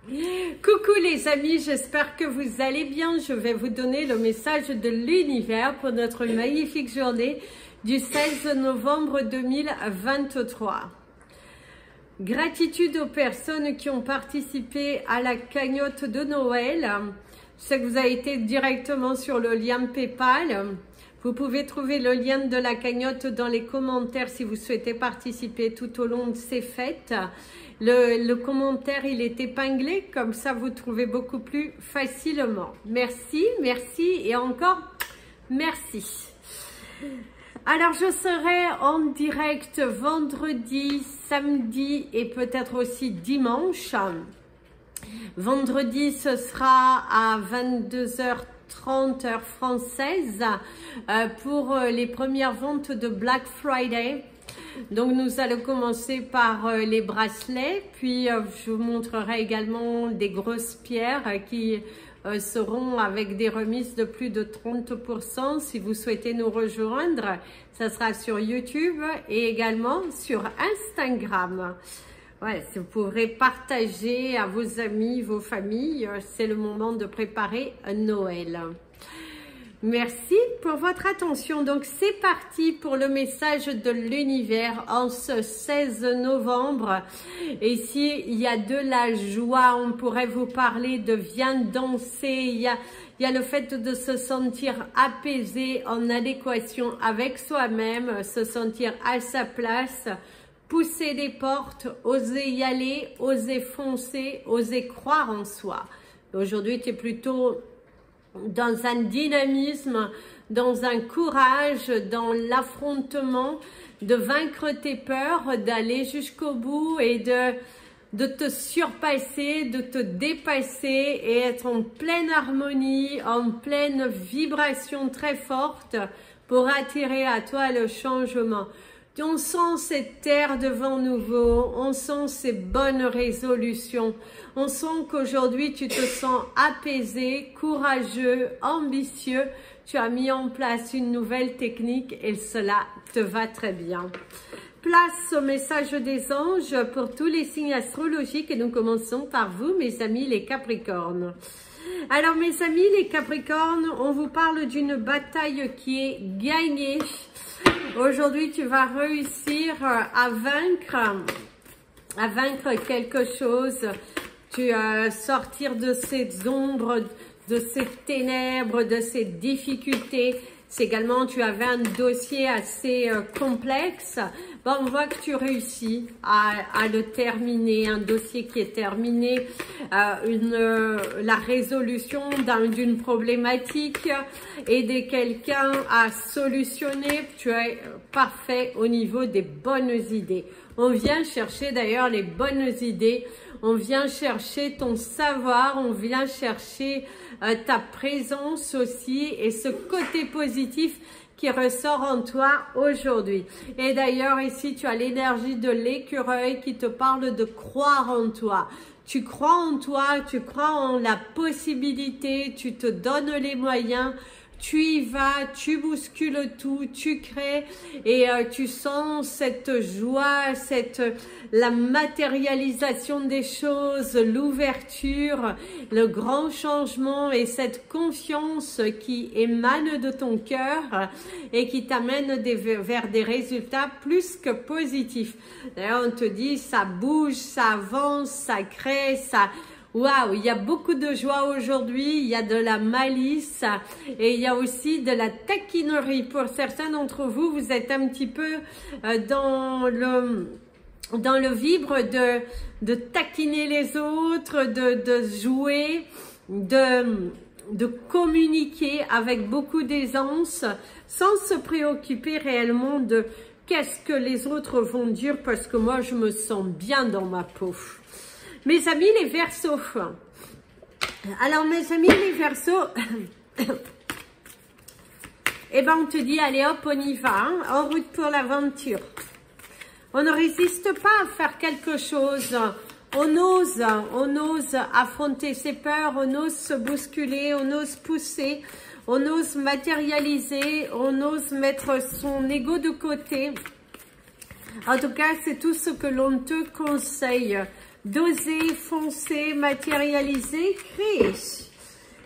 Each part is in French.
Coucou les amis, j'espère que vous allez bien. Je vais vous donner le message de l'univers pour notre magnifique journée du 16 novembre 2023. Gratitude aux personnes qui ont participé à la cagnotte de Noël. Je sais que vous avez été directement sur le lien PayPal. Vous pouvez trouver le lien de la cagnotte dans les commentaires si vous souhaitez participer tout au long de ces fêtes. Le commentaire, il est épinglé, comme ça vous trouvez beaucoup plus facilement. Merci, merci et encore merci. Alors je serai en direct vendredi, samedi et peut-être aussi dimanche. Vendredi, ce sera à 22h30 heure française pour les premières ventes de Black Friday. Donc nous allons commencer par les bracelets, puis je vous montrerai également des grosses pierres qui seront avec des remises de plus de 30%. Si vous souhaitez nous rejoindre, ça sera sur YouTube et également sur Instagram. Ouais, vous pourrez partager à vos amis, vos familles. C'est le moment de préparer Noël. Merci pour votre attention. Donc c'est parti pour le message de l'univers en ce 16 novembre. Et ici il y a de la joie, on pourrait vous parler de viens danser. Il y a le fait de se sentir apaisé, en adéquation avec soi-même, se sentir à sa place, pousser des portes, oser y aller, oser foncer, oser croire en soi. Aujourd'hui tu es plutôt dans un dynamisme, dans un courage, dans l'affrontement, de vaincre tes peurs, d'aller jusqu'au bout et de te surpasser, de te dépasser et être en pleine harmonie, en pleine vibration très forte pour attirer à toi le changement. On sent cette terre de vent nouveau, on sent ces bonnes résolutions, on sent qu'aujourd'hui tu te sens apaisé, courageux, ambitieux, tu as mis en place une nouvelle technique et cela te va très bien. Place au message des anges pour tous les signes astrologiques et nous commençons par vous mes amis les Capricornes. Alors mes amis les Capricornes, on vous parle d'une bataille qui est gagnée. Aujourd'hui, tu vas réussir à vaincre quelque chose. Tu vas sortir de ces ombres, de ces ténèbres, de ces difficultés. C'est également, tu avais un dossier assez complexe. Bon, on voit que tu réussis à le terminer, un dossier qui est terminé, la résolution d'une problématique, aider quelqu'un à solutionner. Tu es parfait au niveau des bonnes idées. On vient chercher d'ailleurs les bonnes idées, on vient chercher ton savoir, on vient chercher ta présence aussi et ce côté positif qui ressort en toi aujourd'hui. Et d'ailleurs ici tu as l'énergie de l'écureuil qui te parle de croire en toi. Tu crois en toi, tu crois en la possibilité, tu te donnes les moyens. Tu y vas, tu bouscules tout, tu crées et tu sens cette joie, la matérialisation des choses, l'ouverture, le grand changement et cette confiance qui émane de ton cœur et qui t'amène vers des résultats plus que positifs. D'ailleurs, on te dit ça bouge, ça avance, ça crée, ça... Waouh, il y a beaucoup de joie aujourd'hui, il y a de la malice et il y a aussi de la taquinerie. Pour certains d'entre vous, vous êtes un petit peu dans le vibre de taquiner les autres, de jouer, de communiquer avec beaucoup d'aisance sans se préoccuper réellement de qu'est-ce que les autres vont dire parce que moi je me sens bien dans ma peau. Mes amis les Verseaux, alors mes amis les Verseaux, eh ben on te dit allez hop on y va, hein, en route pour l'aventure. On ne résiste pas à faire quelque chose, on ose affronter ses peurs, on ose se bousculer, on ose pousser, on ose matérialiser, on ose mettre son ego de côté. En tout cas c'est tout ce que l'on te conseille. d'oser, foncer, matérialiser, créer.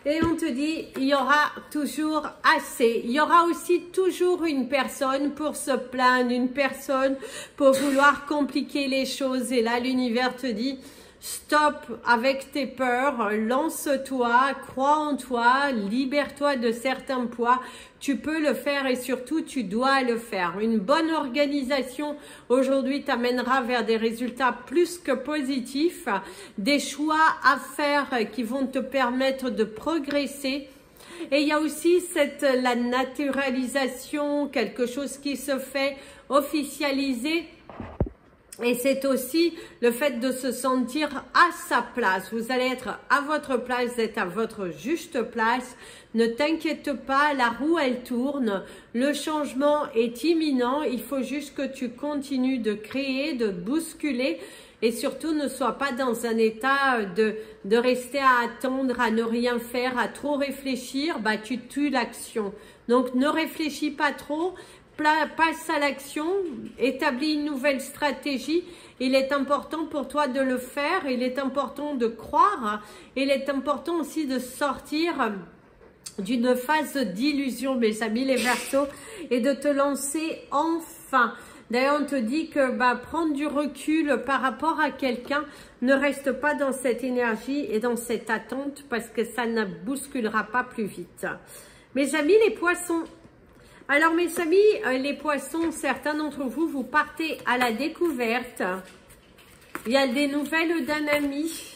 Et on te dit, il y aura toujours assez. Il y aura aussi toujours une personne pour se plaindre, une personne pour vouloir compliquer les choses. Et là, l'univers te dit, stop avec tes peurs, lance-toi, crois en toi, libère-toi de certains poids. Tu peux le faire et surtout, tu dois le faire. Une bonne organisation aujourd'hui t'amènera vers des résultats plus que positifs, des choix à faire qui vont te permettre de progresser. Et il y a aussi la naturalisation, quelque chose qui se fait officialiser. Et c'est aussi le fait de se sentir à sa place. Vous allez être à votre place, d'être à votre juste place. Ne t'inquiète pas, la roue elle tourne. Le changement est imminent. Il faut juste que tu continues de créer, de bousculer. Et surtout, ne sois pas dans un état de rester à attendre, à ne rien faire, à trop réfléchir. Bah, tu tues l'action. Donc, ne réfléchis pas trop. Passe à l'action, établis une nouvelle stratégie. Il est important pour toi de le faire, il est important de croire, il est important aussi de sortir d'une phase d'illusion, mes amis les Verseaux, et de te lancer enfin. D'ailleurs, on te dit que prendre du recul par rapport à quelqu'un, ne reste pas dans cette énergie et dans cette attente parce que ça ne bousculera pas plus vite. Mes amis les Poissons, alors mes amis, les Poissons, certains d'entre vous, vous partez à la découverte. Il y a des nouvelles d'un ami.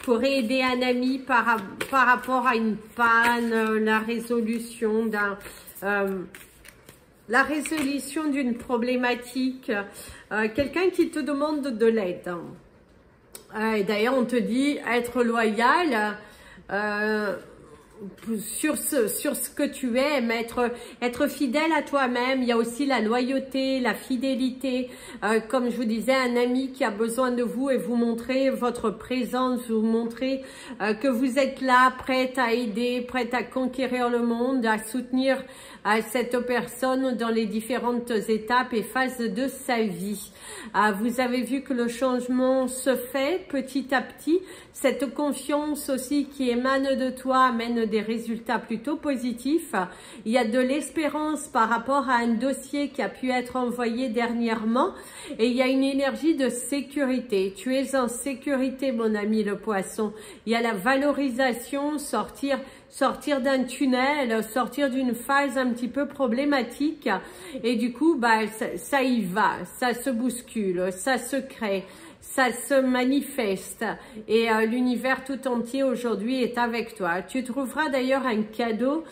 Pour aider un ami par rapport à une panne, la résolution d'une problématique. Quelqu'un qui te demande de l'aide. D'ailleurs, on te dit être loyal. Sur ce que tu aimes, être fidèle à toi-même. Il y a aussi la loyauté, la fidélité, comme je vous disais, un ami qui a besoin de vous et vous montrer votre présence, vous montrer que vous êtes là, prête à aider, prête à conquérir le monde, à soutenir cette personne dans les différentes étapes et phases de sa vie. Vous avez vu que le changement se fait petit à petit. Cette confiance aussi qui émane de toi amène des résultats plutôt positifs. Il y a de l'espérance par rapport à un dossier qui a pu être envoyé dernièrement et il y a une énergie de sécurité. Tu es en sécurité, mon ami le Poisson. Il y a la valorisation, sortir d'un tunnel, sortir d'une phase un petit peu problématique et du coup, ça y va, ça se bouscule, ça se crée. Ça se manifeste et l'univers tout entier aujourd'hui est avec toi. Tu trouveras d'ailleurs un cadeau,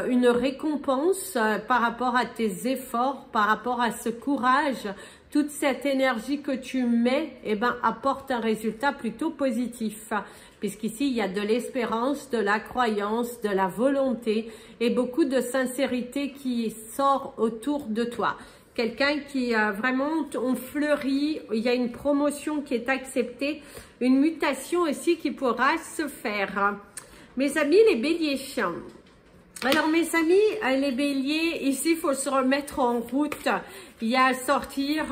une récompense par rapport à tes efforts, par rapport à ce courage. Toute cette énergie que tu mets, apporte un résultat plutôt positif. Puisqu'ici, il y a de l'espérance, de la croyance, de la volonté et beaucoup de sincérité qui sort autour de toi. Quelqu'un qui vraiment on fleurit, il y a une promotion qui est acceptée, une mutation aussi qui pourra se faire. Mes amis les béliers, alors mes amis les béliers, ici il faut se remettre en route, il y a à sortir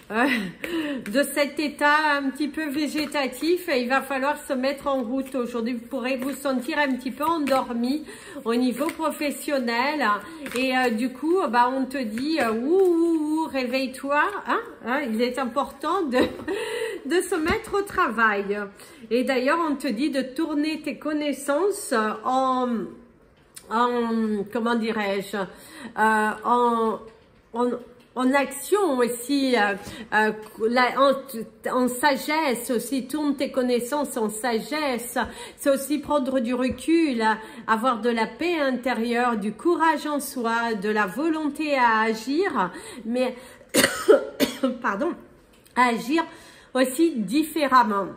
de cet état un petit peu végétatif et il va falloir se mettre en route aujourd'hui. Vous pourrez vous sentir un petit peu endormi au niveau professionnel et du coup on te dit réveille-toi, il est important de se mettre au travail et d'ailleurs on te dit de tourner tes connaissances comment dirais-je en action aussi, en sagesse aussi, tourne tes connaissances en sagesse, c'est aussi prendre du recul, avoir de la paix intérieure, du courage en soi, de la volonté à agir, mais, pardon, à agir aussi différemment.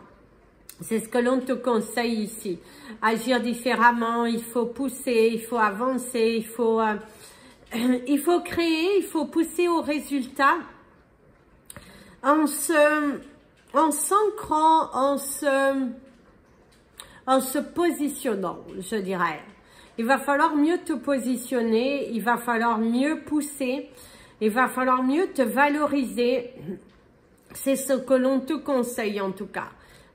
C'est ce que l'on te conseille ici, agir différemment, il faut pousser, il faut avancer, il faut créer, il faut pousser au résultat en s'ancrant, en se positionnant, je dirais. Il va falloir mieux te positionner, il va falloir mieux pousser, il va falloir mieux te valoriser. C'est ce que l'on te conseille en tout cas.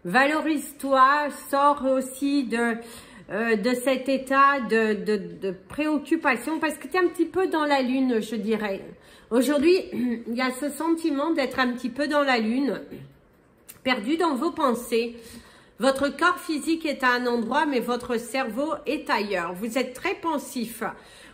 Valorise-toi, sors aussi de cet état de préoccupation parce que tu es un petit peu dans la lune, je dirais. Aujourd'hui, il y a ce sentiment d'être un petit peu dans la lune, perdu dans vos pensées. Votre corps physique est à un endroit, mais votre cerveau est ailleurs. Vous êtes très pensif.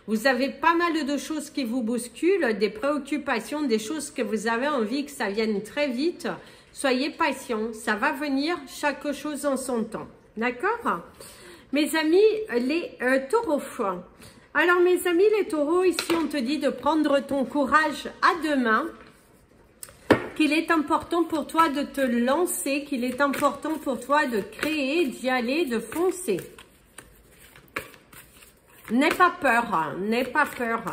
Vous avez pas mal de choses qui vous bousculent, des préoccupations, des choses que vous avez envie que ça vienne très vite. Soyez patient, ça va venir, chaque chose en son temps. D'accord? Mes amis, les taureaux. Alors mes amis, les taureaux, ici on te dit de prendre ton courage à deux mains, qu'il est important pour toi de te lancer, qu'il est important pour toi de créer, d'y aller, de foncer. N'aie pas peur, n'aie pas peur.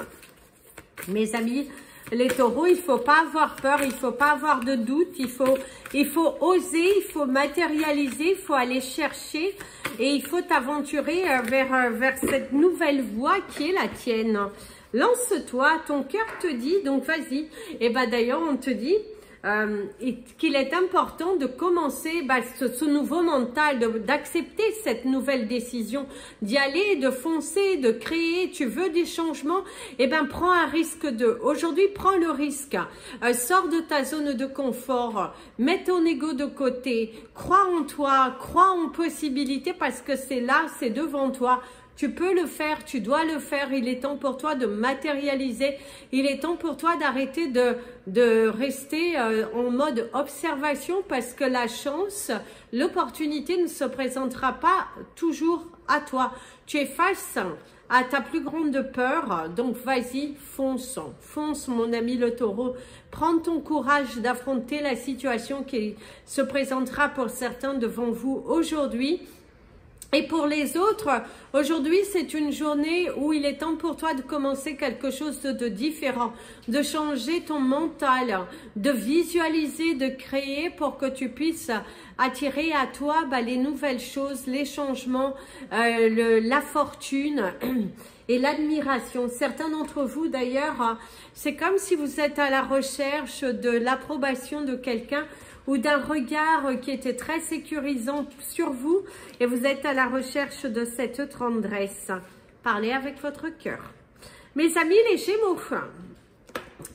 Mes amis, les taureaux, il ne faut pas avoir peur, il ne faut pas avoir de doute, il faut oser, il faut matérialiser, il faut aller chercher et il faut t'aventurer vers cette nouvelle voie qui est la tienne. Lance-toi, ton cœur te dit, donc vas-y. Et bien d'ailleurs, on te dit qu'il est important de commencer ce nouveau mental, d'accepter cette nouvelle décision, d'y aller, de foncer, de créer. Tu veux des changements? Eh bien, prends un risque aujourd'hui, prends le risque. Sors de ta zone de confort, mets ton ego de côté, crois en toi, crois en possibilité parce que c'est là, c'est devant toi. Tu peux le faire, tu dois le faire, il est temps pour toi de matérialiser, il est temps pour toi d'arrêter de rester en mode observation parce que la chance, l'opportunité ne se présentera pas toujours à toi. Tu es face à ta plus grande peur, donc vas-y, fonce, fonce mon ami le taureau. Prends ton courage d'affronter la situation qui se présentera pour certains devant vous aujourd'hui. Et pour les autres, aujourd'hui, c'est une journée où il est temps pour toi de commencer quelque chose de différent, de changer ton mental, de visualiser, de créer pour que tu puisses attirer à toi les nouvelles choses, les changements, la fortune et l'admiration. Certains d'entre vous, d'ailleurs, c'est comme si vous êtes à la recherche de l'approbation de quelqu'un ou d'un regard qui était très sécurisant sur vous et vous êtes à la recherche de cette tendresse. Parlez avec votre cœur. Mes amis les Gémeaux.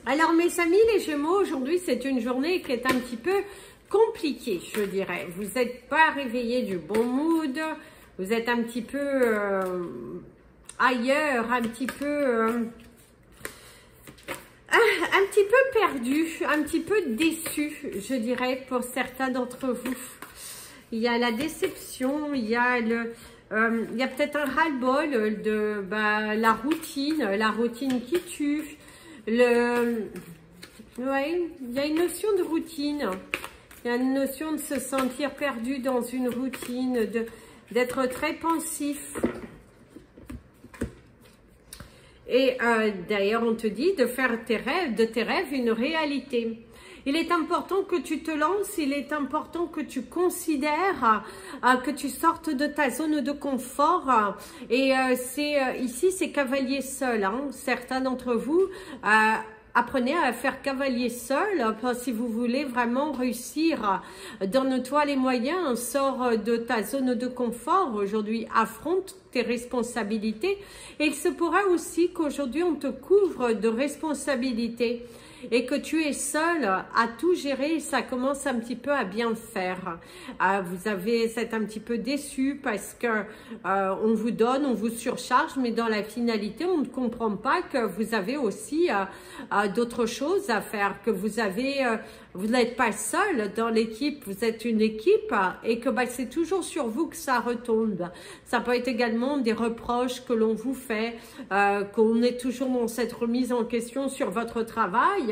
Alors mes amis les Gémeaux, aujourd'hui c'est une journée qui est un petit peu compliquée, je dirais. Vous n'êtes pas réveillé du bon mood, vous êtes un petit peu ailleurs, un petit peu perdu, un petit peu déçu, je dirais, pour certains d'entre vous. Il y a la déception, il y a peut-être un ras-le-bol de la routine qui tue. Ouais, il y a une notion de routine, il y a une notion de se sentir perdu dans une routine, d'être très pensif. Et d'ailleurs, on te dit de faire de tes rêves une réalité. Il est important que tu te lances, il est important que tu considères que tu sortes de ta zone de confort. Et ici, c'est cavalier seul. Hein. Certains d'entre vous, apprenez à faire cavalier seul si vous voulez vraiment réussir. Donne-toi les moyens, sors de ta zone de confort. Aujourd'hui, affronte tes responsabilités. Et il se pourra aussi qu'aujourd'hui, on te couvre de responsabilités et que tu es seul à tout gérer, ça commence un petit peu à bien faire. Vous êtes un petit peu déçu parce que on vous donne, on vous surcharge, mais dans la finalité, on ne comprend pas que vous avez aussi d'autres choses à faire, que vous n'êtes pas seul dans l'équipe, vous êtes une équipe et que c'est toujours sur vous que ça retombe. Ça peut être également des reproches que l'on vous fait, qu'on est toujours dans cette remise en question sur votre travail,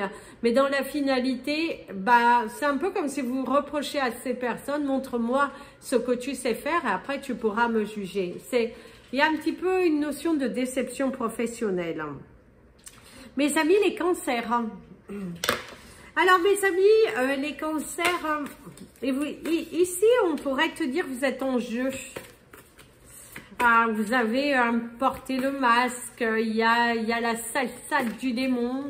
mais dans la finalité, c'est un peu comme si vous reprochez à ces personnes, montre-moi ce que tu sais faire et après tu pourras me juger. Il y a un petit peu une notion de déception professionnelle. Mes amis, les cancers. Alors mes amis, les cancers, ici on pourrait te dire vous êtes en jeu. vous avez porté le masque, il y a la salsa du démon,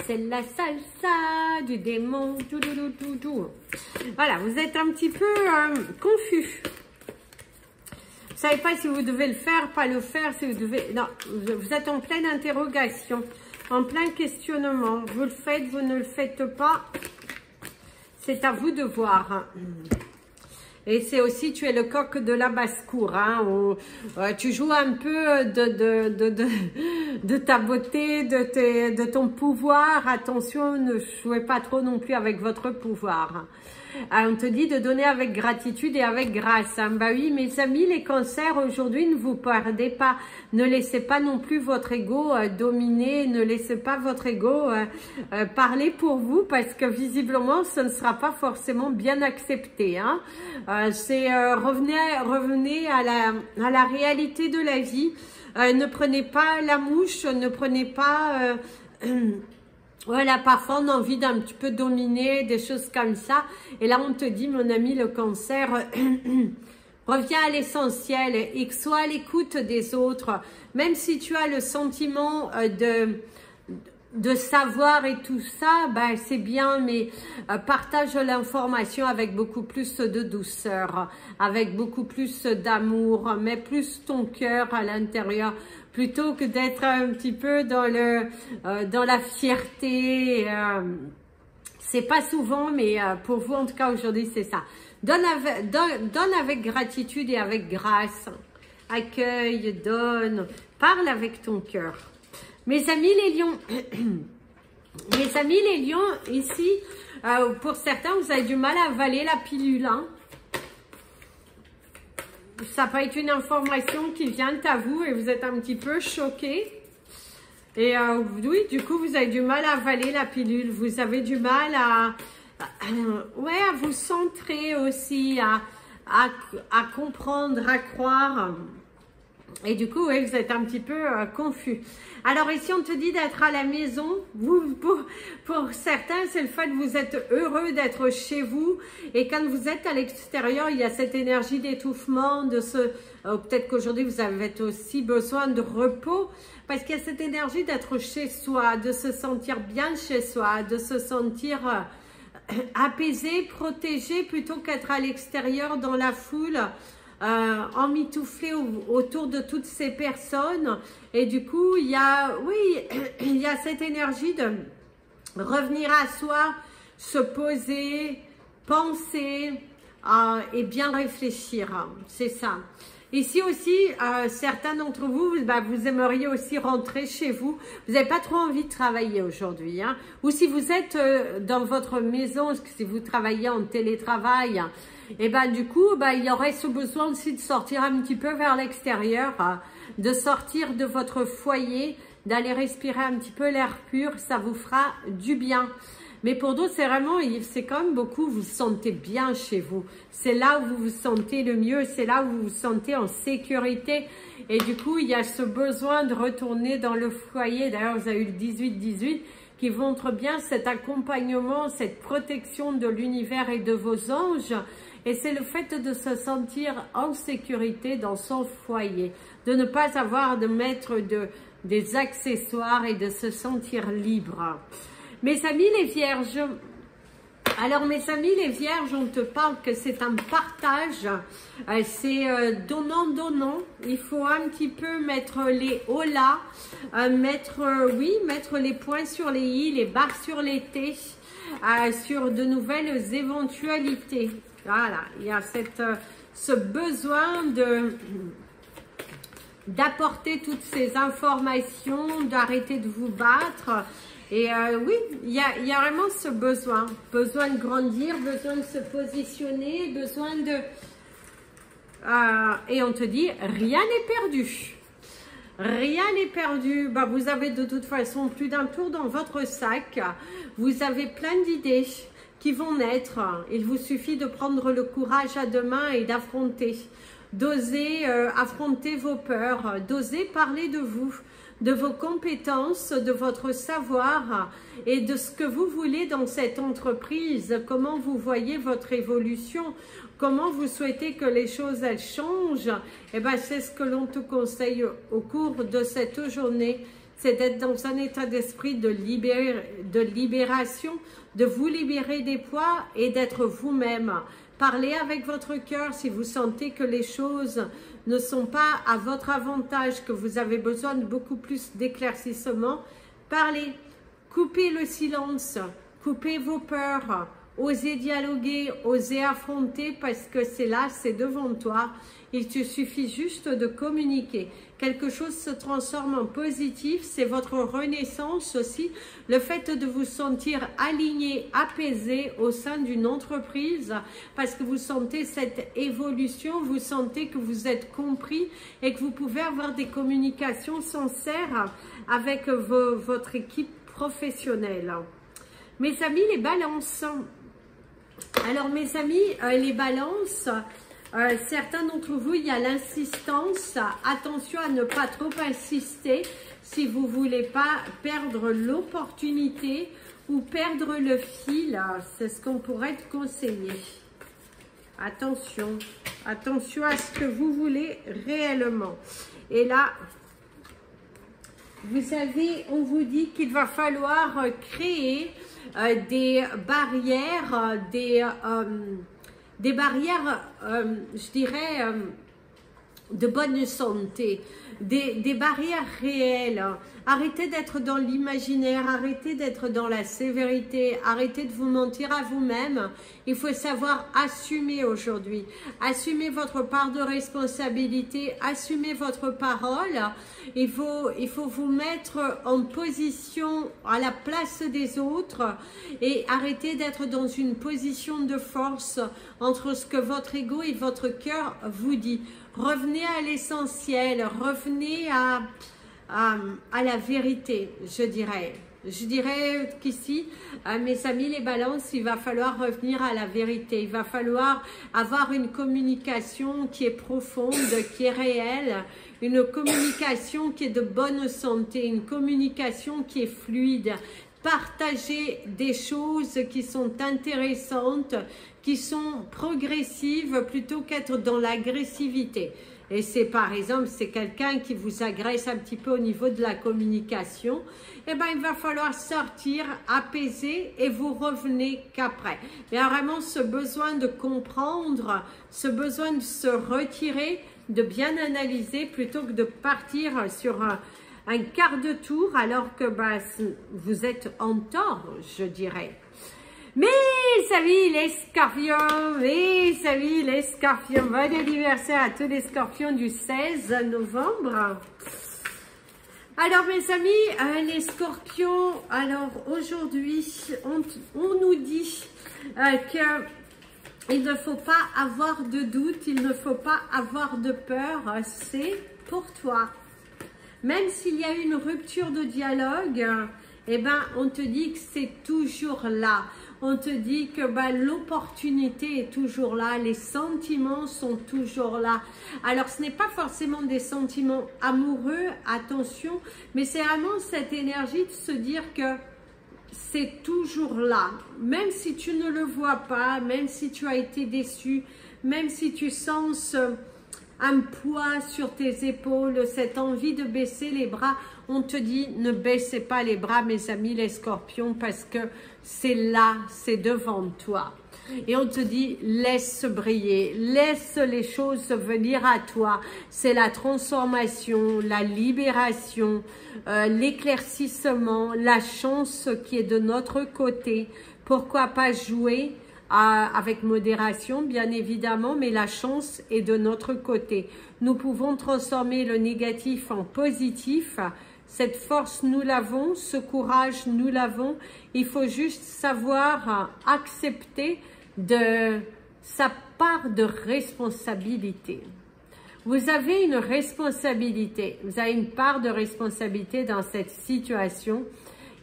c'est la salsa du démon, voilà, vous êtes un petit peu confus. Vous savez pas si vous devez le faire, pas le faire, si vous devez... Non, vous êtes en pleine interrogation, en plein questionnement. Vous le faites, vous ne le faites pas. C'est à vous de voir. Et c'est aussi, tu es le coq de la basse-cour. Hein, tu joues un peu de ta beauté, de ton pouvoir. Attention, ne jouez pas trop non plus avec votre pouvoir. On te dit de donner avec gratitude et avec grâce. Hein. Bah oui, mes amis, les cancers, aujourd'hui, ne vous perdez pas. Ne laissez pas non plus votre ego dominer. Ne laissez pas votre ego parler pour vous parce que visiblement, ce ne sera pas forcément bien accepté. Hein. Revenez à la réalité de la vie. Ne prenez pas la mouche, ne prenez pas... Voilà, parfois on a envie d'un petit peu dominer, des choses comme ça. Et là, on te dit, mon ami, le cancer, reviens à l'essentiel et que sois à l'écoute des autres. Même si tu as le sentiment de savoir et tout ça, ben c'est bien, mais partage l'information avec beaucoup plus de douceur, avec beaucoup plus d'amour, mets plus ton cœur à l'intérieur. Plutôt que d'être un petit peu dans la fierté, c'est pas souvent, mais pour vous en tout cas aujourd'hui c'est ça. Donne avec gratitude et avec grâce. Accueille, donne, parle avec ton cœur. Mes amis les lions, mes amis les lions, ici, pour certains vous avez du mal à avaler la pilule, hein. Ça peut être une information qui vient à vous et vous êtes un petit peu choqué. Et oui, du coup, vous avez du mal à avaler la pilule. Vous avez du mal à vous centrer aussi, à comprendre, à croire. Et du coup, oui, vous êtes un petit peu confus. Alors ici, on te dit d'être à la maison. Pour certains, c'est le fait que vous êtes heureux d'être chez vous. Et quand vous êtes à l'extérieur, il y a cette énergie d'étouffement, peut-être qu'aujourd'hui, vous avez aussi besoin de repos. Parce qu'il y a cette énergie d'être chez soi, de se sentir bien chez soi, de se sentir apaisé, protégé, plutôt qu'être à l'extérieur dans la foule. Emmitouflé autour de toutes ces personnes et du coup il y a cette énergie de revenir à soi, se poser, penser et bien réfléchir, c'est ça. Ici aussi, certains d'entre vous, vous aimeriez aussi rentrer chez vous. Vous n'avez pas trop envie de travailler aujourd'hui. Hein. Ou si vous êtes dans votre maison, si vous travaillez en télétravail, et du coup, il y aurait ce besoin aussi de sortir un petit peu vers l'extérieur, de sortir de votre foyer, d'aller respirer un petit peu l'air pur, ça vous fera du bien. Mais pour d'autres, c'est quand même beaucoup, vous vous sentez bien chez vous. C'est là où vous vous sentez le mieux, c'est là où vous vous sentez en sécurité. Et du coup, il y a ce besoin de retourner dans le foyer. D'ailleurs, vous avez eu le 18-18 qui montre bien cet accompagnement, cette protection de l'univers et de vos anges. Et c'est le fait de se sentir en sécurité dans son foyer, de ne pas avoir de mettre des accessoires et de se sentir libre. Mes amis les vierges, alors mes amis les vierges, on te parle que c'est un partage, c'est donnant, il faut un petit peu mettre les hauts là, mettre les points sur les i, les barres sur les t, sur de nouvelles éventualités. Voilà, il y a ce besoin d'apporter toutes ces informations, d'arrêter de vous battre. Et oui, il y a vraiment ce besoin de grandir, besoin de se positionner, besoin de... et on te dit, rien n'est perdu. Rien n'est perdu. Vous avez de toute façon plus d'un tour dans votre sac. Vous avez plein d'idées qui vont naître. Il vous suffit de prendre le courage à deux mains et d'affronter. D'oser affronter vos peurs, d'oser parler de vous, de vos compétences, de votre savoir et de ce que vous voulez dans cette entreprise, comment vous voyez votre évolution, comment vous souhaitez que les choses elles changent. Et ben c'est ce que l'on te conseille au cours de cette journée, c'est d'être dans un état d'esprit de libération, de vous libérer des poids et d'être vous-même. Parlez avec votre cœur si vous sentez que les choses ne sont pas à votre avantage, que vous avez besoin de beaucoup plus d'éclaircissement. Parlez, coupez le silence, coupez vos peurs, osez dialoguer, osez affronter parce que c'est là, c'est devant toi. Il te suffit juste de communiquer. Quelque chose se transforme en positif, c'est votre renaissance aussi. Le fait de vous sentir aligné, apaisé au sein d'une entreprise parce que vous sentez cette évolution, vous sentez que vous êtes compris et que vous pouvez avoir des communications sincères avec votre équipe professionnelle. Mes amis, les balances. Alors mes amis, les balances, certains d'entre vous, il y a l'insistance. Attention à ne pas trop insister si vous ne voulez pas perdre l'opportunité ou perdre le fil. C'est ce qu'on pourrait te conseiller. Attention, attention à ce que vous voulez réellement. Et là, vous savez, on vous dit qu'il va falloir créer des barrières, des barrières, je dirais, de bonne santé, des barrières réelles. Arrêtez d'être dans l'imaginaire, arrêtez d'être dans la sévérité, arrêtez de vous mentir à vous-même. Il faut savoir assumer aujourd'hui, assumer votre part de responsabilité, assumer votre parole. Il faut vous mettre en position à la place des autres et arrêter d'être dans une position de force entre ce que votre ego et votre cœur vous dit. Revenez à l'essentiel, revenez à la vérité, je dirais. Je dirais qu'ici, mes amis les balances, il va falloir revenir à la vérité. Il va falloir avoir une communication qui est profonde, qui est réelle, une communication qui est de bonne santé, une communication qui est fluide. Partager des choses qui sont intéressantes, qui sont progressives plutôt qu'être dans l'agressivité. Et c'est par exemple, c'est quelqu'un qui vous agresse un petit peu au niveau de la communication, eh bien il va falloir sortir, apaiser et vous revenez qu'après. Il y a vraiment ce besoin de comprendre, ce besoin de se retirer, de bien analyser plutôt que de partir sur un quart de tour alors que vous êtes en tort, je dirais. Mes amis les scorpions, mes amis les scorpions, bon anniversaire à tous les scorpions du 16 novembre. Alors mes amis, les scorpions, alors aujourd'hui, on nous dit qu'il ne faut pas avoir de doute, il ne faut pas avoir de peur, c'est pour toi. Même s'il y a une rupture de dialogue, eh ben, on te dit que c'est toujours là. On te dit que l'opportunité est toujours là, les sentiments sont toujours là. Alors, ce n'est pas forcément des sentiments amoureux, attention, mais c'est vraiment cette énergie de se dire que c'est toujours là. Même si tu ne le vois pas, même si tu as été déçu, même si tu sens un poids sur tes épaules, cette envie de baisser les bras, on te dit ne baissez pas les bras mes amis les scorpions parce que c'est là, c'est devant toi. Et on te dit laisse briller, laisse les choses venir à toi. C'est la transformation, la libération, l'éclaircissement, la chance qui est de notre côté. Pourquoi pas jouer avec modération bien évidemment, mais la chance est de notre côté. Nous pouvons transformer le négatif en positif. Cette force nous l'avons, ce courage nous l'avons. Il faut juste savoir accepter de sa part de responsabilité. Vous avez une responsabilité, vous avez une part de responsabilité dans cette situation.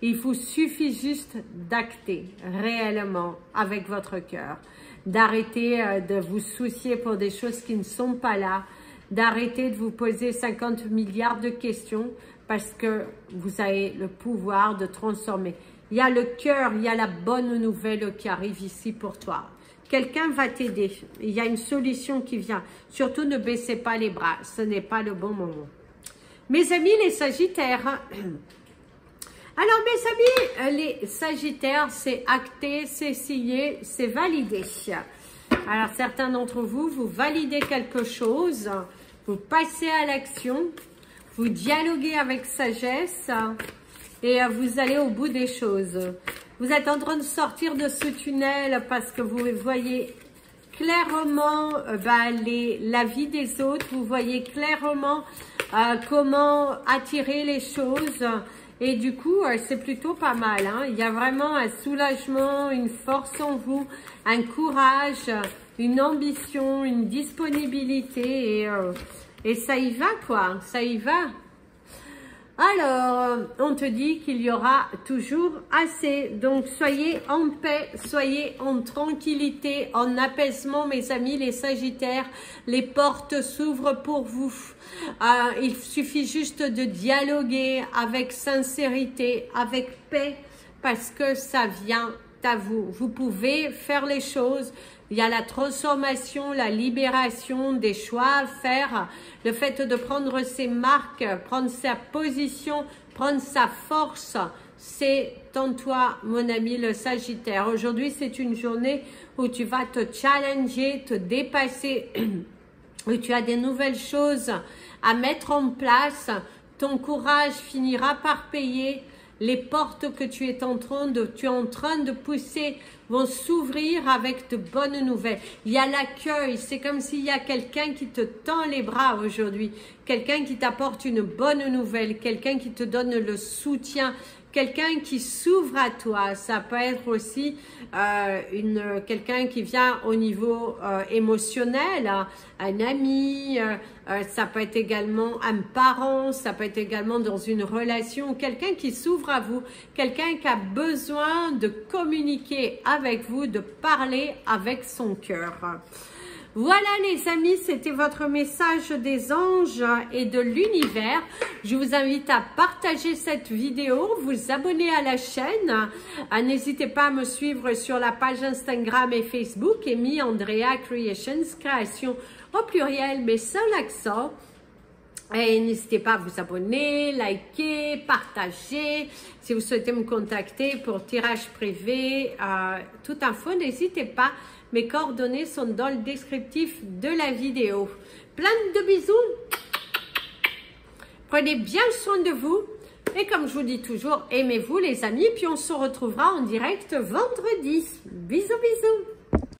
Il vous suffit juste d'acter réellement avec votre cœur, d'arrêter de vous soucier pour des choses qui ne sont pas là, d'arrêter de vous poser 50 milliards de questions parce que vous avez le pouvoir de transformer. Il y a le cœur, il y a la bonne nouvelle qui arrive ici pour toi. Quelqu'un va t'aider. Il y a une solution qui vient. Surtout, ne baissez pas les bras. Ce n'est pas le bon moment. Mes amis, les Sagittaires. Alors, mes amis, les Sagittaires, c'est acté, c'est signé, c'est validé. Alors, certains d'entre vous, vous validez quelque chose. Vous passez à l'action. Vous dialoguez avec sagesse. Et vous allez au bout des choses. Vous êtes en train de sortir de ce tunnel parce que vous voyez clairement la vie des autres. Vous voyez clairement comment attirer les choses. Et du coup, c'est plutôt pas mal. Hein. Il y a vraiment un soulagement, une force en vous, un courage, une ambition, une disponibilité. Et ça y va quoi, ça y va. Alors, on te dit qu'il y aura toujours assez. Donc, soyez en paix, soyez en tranquillité, en apaisement, mes amis, les Sagittaires. Les portes s'ouvrent pour vous. Il suffit juste de dialoguer avec sincérité, avec paix, parce que ça vient à vous. Vous pouvez faire les choses. Il y a la transformation, la libération, des choix à faire. Le fait de prendre ses marques, prendre sa position, prendre sa force, c'est en toi, mon ami le Sagittaire. Aujourd'hui, c'est une journée où tu vas te challenger, te dépasser, où tu as des nouvelles choses à mettre en place. Ton courage finira par payer. Les portes que tu es en train de pousser vont s'ouvrir avec de bonnes nouvelles. Il y a l'accueil, c'est comme s'il y a quelqu'un qui te tend les bras aujourd'hui, quelqu'un qui t'apporte une bonne nouvelle, quelqu'un qui te donne le soutien, quelqu'un qui s'ouvre à toi. Ça peut être aussi quelqu'un qui vient au niveau émotionnel, un ami, ça peut être également un parent, ça peut être également dans une relation, quelqu'un qui s'ouvre à vous, quelqu'un qui a besoin de communiquer avec vous, de parler avec son cœur. Voilà les amis, c'était votre message des anges et de l'univers. Je vous invite à partager cette vidéo, vous abonner à la chaîne. N'hésitez pas à me suivre sur la page Instagram et Facebook, Amy Andrea Creations, création au pluriel mais sans l'accent. Et n'hésitez pas à vous abonner, liker, partager. Si vous souhaitez me contacter pour tirage privé, toute info, n'hésitez pas. Mes coordonnées sont dans le descriptif de la vidéo. Plein de bisous. Prenez bien soin de vous. Et comme je vous dis toujours, aimez-vous les amis. Puis on se retrouvera en direct vendredi. Bisous, bisous.